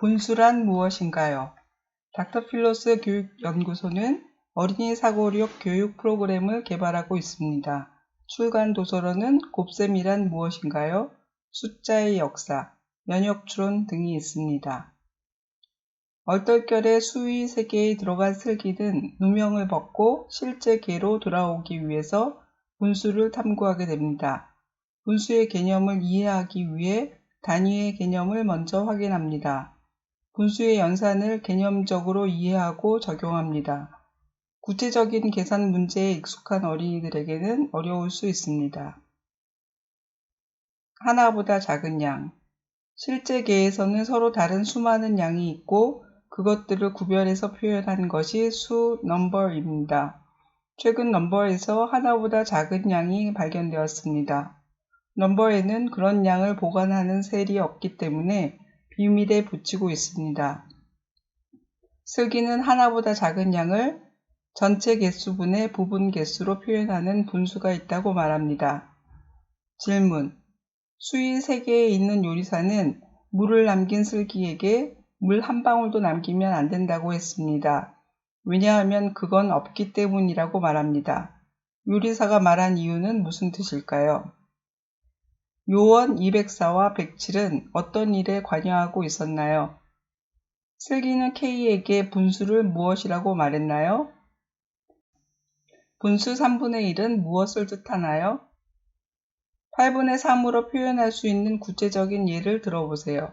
분수란 무엇인가요? 닥터필로스 교육연구소는 어린이 사고력 교육 프로그램을 개발하고 있습니다. 출간 도서로는 곱셈이란 무엇인가요? 숫자의 역사, 면역추론 등이 있습니다. 얼떨결에 수의 세계에 들어간 슬기는 누명을 벗고 실제 궤로 돌아오기 위해서 분수를 탐구하게 됩니다. 분수의 개념을 이해하기 위해 단위의 개념을 먼저 확인합니다. 분수의 연산을 개념적으로 이해하고 적용합니다. 구체적인 계산 문제에 익숙한 어린이들에게는 어려울 수 있습니다. 하나보다 작은 양. 실제 궤에서는 서로 다른 수많은 양이 있고 그것들을 구별해서 표현한 것이 수 넘버입니다. 최근 넘버에서 하나보다 작은 양이 발견되었습니다. 넘버에는 그런 양을 보관하는 셀이 없기 때문에 비밀에 붙이고 있습니다. 슬기는 하나보다 작은 양을 전체 개수분의 부분 개수로 표현하는 분수가 있다고 말합니다. 질문. 수의 세계에 있는 요리사는 물을 남긴 슬기에게 물 한 방울도 남기면 안 된다고 했습니다. 왜냐하면 그건 없기 때문이라고 말합니다. 요리사가 말한 이유는 무슨 뜻일까요? 요원 204와 107은 어떤 일에 관여하고 있었나요? 슬기는 K에게 분수를 무엇이라고 말했나요? 분수 3분의 1은 무엇을 뜻하나요? 8분의 3으로 표현할 수 있는 구체적인 예를 들어보세요.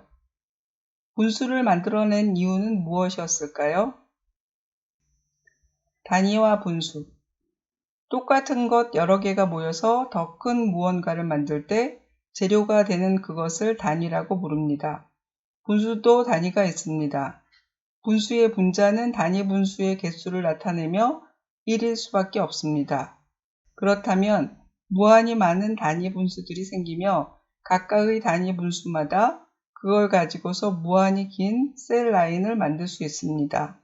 분수를 만들어낸 이유는 무엇이었을까요? 단위와 분수. 똑같은 것 여러 개가 모여서 더 큰 무언가를 만들 때 재료가 되는 그것을 단위라고 부릅니다. 분수도 단위가 있습니다. 분수의 분자는 단위 분수의 개수를 나타내며 1일 수밖에 없습니다. 그렇다면 무한히 많은 단위 분수들이 생기며 각각의 단위 분수마다 그걸 가지고서 무한히 긴 셀 라인을 만들 수 있습니다.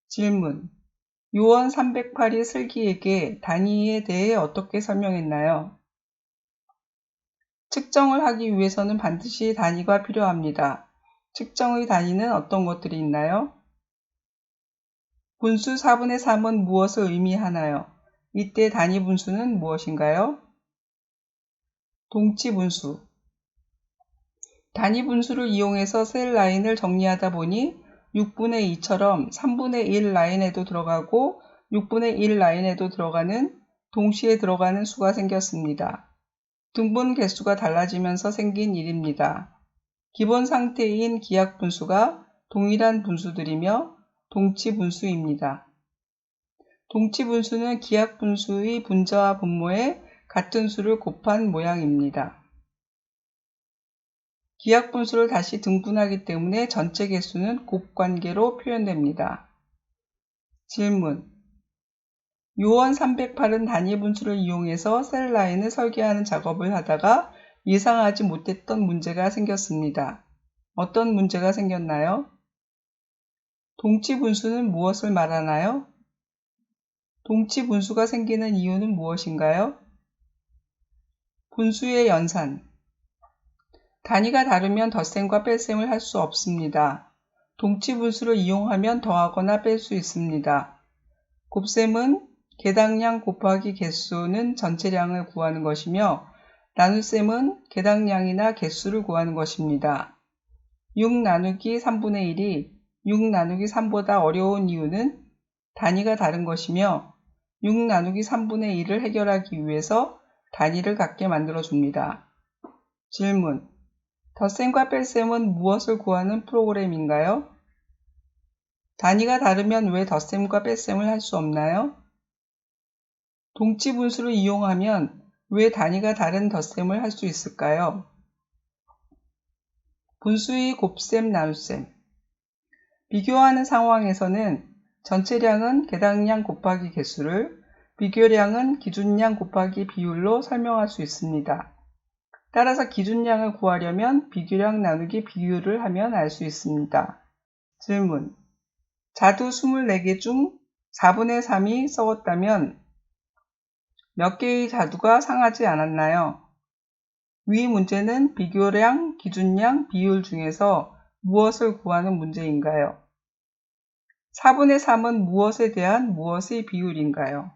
질문. 요원 308이 슬기에게 단위에 대해 어떻게 설명했나요? 측정을 하기 위해서는 반드시 단위가 필요합니다. 측정의 단위는 어떤 것들이 있나요? 분수 4분의 3은 무엇을 의미하나요? 이때 단위 분수는 무엇인가요? 동치 분수. 단위 분수를 이용해서 셀 라인을 정리하다 보니 6분의 2처럼 3분의 1 라인에도 들어가고 6분의 1 라인에도 들어가는 동시에 들어가는 수가 생겼습니다. 등분 개수가 달라지면서 생긴 일입니다. 기본 상태인 기하 분수가 동일한 분수들이며 동치 분수입니다. 동치 분수는 기하 분수의 분자와 분모에 같은 수를 곱한 모양입니다. 기하 분수를 다시 등분하기 때문에 전체 개수는 곱관계로 표현됩니다. 질문. 요원 308은 단위 분수를 이용해서 셀 라인을 설계하는 작업을 하다가 예상하지 못했던 문제가 생겼습니다. 어떤 문제가 생겼나요? 동치 분수는 무엇을 말하나요? 동치 분수가 생기는 이유는 무엇인가요? 분수의 연산. 단위가 다르면 덧셈과 뺄셈을 할 수 없습니다. 동치 분수를 이용하면 더하거나 뺄 수 있습니다. 곱셈은 개당량 곱하기 개수는 전체량을 구하는 것이며 나눗셈은 개당량이나 개수를 구하는 것입니다. 6 나누기 3분의 1이 6 나누기 3보다 어려운 이유는 단위가 다른 것이며 6 나누기 3분의 1을 해결하기 위해서 단위를 갖게 만들어줍니다. 질문. 덧셈과 뺄셈은 무엇을 구하는 프로그램인가요? 단위가 다르면 왜 덧셈과 뺄셈을 할 수 없나요? 동치 분수를 이용하면 왜 단위가 다른 덧셈을 할 수 있을까요? 분수의 곱셈 나눗셈. 비교하는 상황에서는 전체량은 개당량 곱하기 개수를, 비교량은 기준량 곱하기 비율로 설명할 수 있습니다. 따라서 기준량을 구하려면 비교량 나누기 비율을 하면 알 수 있습니다. 질문. 자두 24개 중 4분의 3이 썩었다면 몇 개의 자두가 상하지 않았나요? 위 문제는 비교량, 기준량, 비율 중에서 무엇을 구하는 문제인가요? 4분의 3은 무엇에 대한 무엇의 비율인가요?